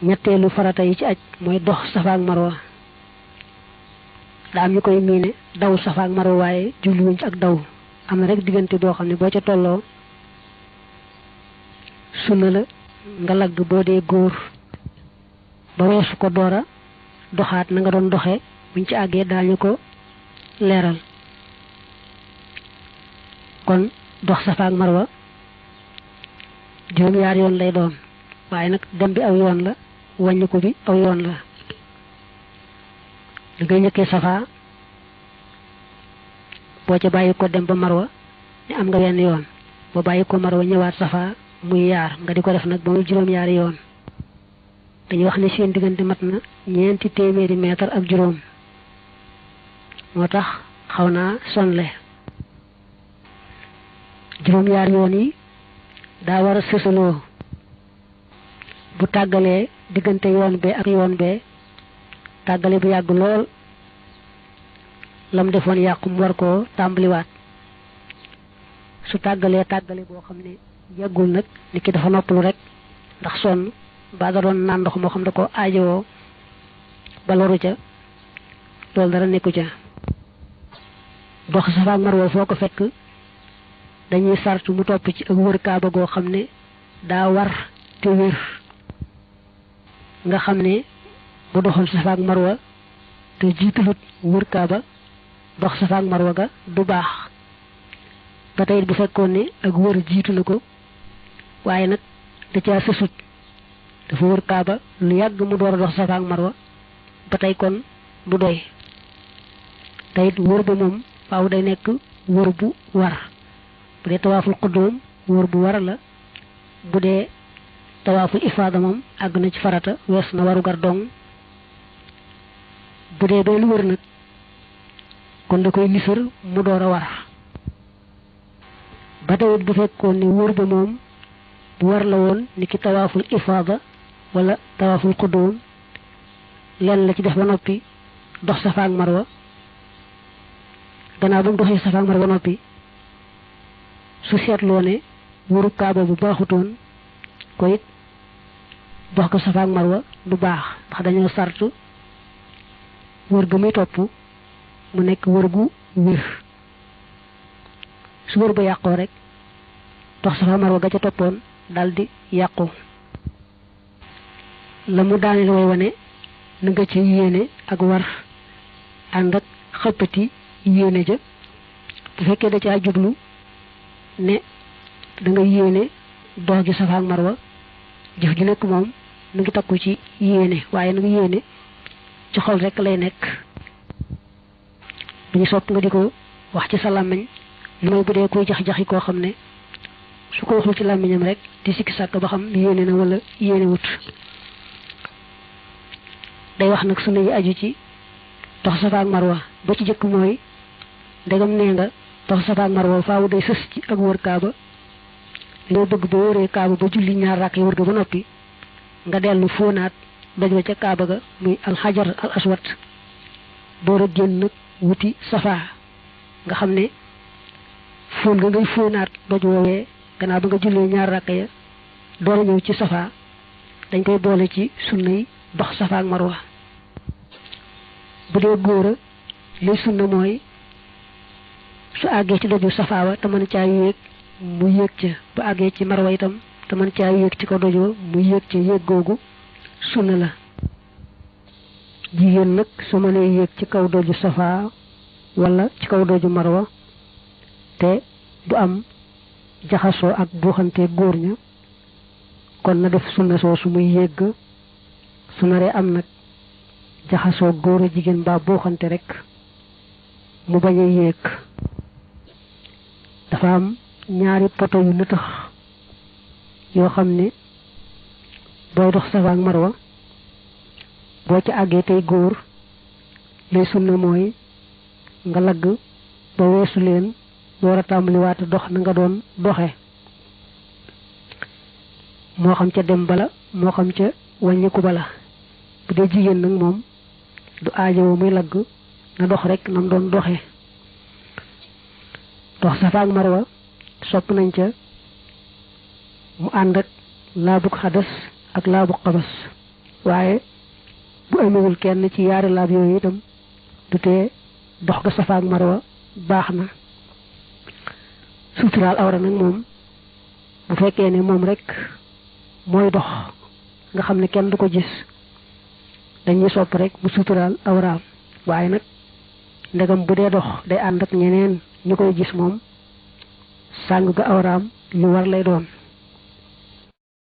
ñetteelu farata yi ci aj mooy dox safa ak marwa daa am ñu koy miine daw safa ak marwa waaye jubluwuñ ci ak daw am na rek diggante boo xam ne boo ca tolloo sunna la nga lagg boo dee góor ba weesu ko doora doxaat na nga doon doxee buñ ci àggee daañu ko leeral kon dox safa ak marwa juróom-ñaar yoon lay doon waaye nag dem bi aw yoon la wàññi ko bi aw yoon la da ngay njëkkee safa boo ca bàyyi ko dem ba marwa ne am nga wenn yoon boo bàyyi ko marwa ñëwaat safa muy yaar nga di ko def nag ba muy juróom-ñaari yoon dañuy wax ne seen diggante mat na ñeenti téeméeri mètre ak juróom moo tax xaw naa sonle juróom-ñaari yoon yi daa war a sësaloo bu tàggalee diggante yoon bee ak yoon bee tàggale bu yàgg lool lam defoon yàqu mu war koo tàmbaliwaat su tàggalee boo xam ne yàggul nag nit ki dafa noppalu rek ndax sonn ba da doon naan ndox moo xam da ko aajowoo ba loru ca loolu dara nekku ca dox safa ak marwa foo ko fekk dañuy sartu mu topp ci ak wër kaaba goo xam ne daa war te wér nga xam ne bu doxoon safa ak marwa te jiitalut wër kaaba dox safa ak marwa ga du baax ba tey bu fekkoon ne ak wër jiitu na ko waaye nag da caa sësut dafa wër kaaba lu yàgg mu door a dox safa ak marwa ba tey kon du doy tey wër ba moom faaw day nekk wër bu war bu dee tawaaful qudum wër bu war la bu dee tawaaful ifaada moom àgg na ci farata wees na waru gar dong bu dee benn wër nag kon da koy nisër mu door a war ba tawit bu fekkoon ne wër ba moom bu war la woon ni ki tawaaful ifaada wala tawaaful qudum lenn la ci def ba noppi dox safa ak marwa gannaaw ba mu doxee safa ak marwa ba noppi su seetloo ne wëru kaaba bu baaxutoon ko it dox ko safa ak marwa du baax ndax dañoo sartu wër ga muy topp mu nekk wër gu wér su wër ba yàqoo rek dox safa ak marwa ga ca toppoon daldi yàqu la mu daaneel way wane na nga ci yéene ak war ànd ak xëppati yéene ja bu fekkee da caa jublu ne da nga yéene dox gi safa ak marwa jëf ji nekk moom mu ngi takku ci yéene waaye nag yéene ci xol rek lay nekk bu ñu sopp nga di ko wax ci sa làmmiñ lu may bu dee koy jax-jaxi koo xam ne su ko waxul ci làmmiñam rek di sikki sàkk ba xam yéene na wala yéene wut day wax nag sunna yi aju ci dox safa ak marwa ba ci jëkk mooy ndegam nee nga dox safa ak marwa faawu day sës ci ak wër kaaba loo bëgg ba wëree kaaba ba julli ñaar rakk yi wër ga ba noppi nga dellu fóonaat doj wa ca kaaba ga muy alxajar al aswad door a génn nag wuti safa nga xam ne fóon nga ngay fóonaat doj woowee gannaaw ba nga jullee ñaar rakk ya door a ñëw ci safa dañ koy boole ci sunna yi dox safa ak marwa bu dee góor a li sunna mooy su àggee ci doju safa wa te mën caa yéeg mu yéeg ca bu àggee ci marwa itam te mën caa yéeg ci ko dojoo mu yéeg ca yéeg googu sunna la jigéen nag su mënee yéeg ci kaw doju safa wala ci kaw doju marwa te du am jaxasoo ak buuxante góor ña kon na def sunna soo su muy yéeg su naree am nag jaxasoo góor a jigéen mbaa buuxante rek mu bañ a yéeg dafa am ñaari poto yu nëtëx yoo xam ne booy dox safa ak marwa boo ci àggee tey góor lay sunna mooy nga lagg ba weesu leen door a tàmbaliwaat dox na nga doon doxe moo xam ca dem bala moo xam ca wàññiku bala bu dee jigéen nag moom du aajowoo muy lagg na dox rek nam doon doxe dox safa ak marwa sopp nañ ca mu ànd ak laabug xadas ak laabug xabas waaye bu amewul kenn ci yaari laab yooyu itam du tee dox ga Safa ak Marwa baax na. suturaal awra nag moom bu fekkee ne moom rek mooy dox nga xam ne kenn du ko gis dañuy sopp rek mu suturaal awraam waaye nag ndegam bu dee dox day ànd ak ñeneen ñu koy gis moom sàng ga awraam lu war lay doon.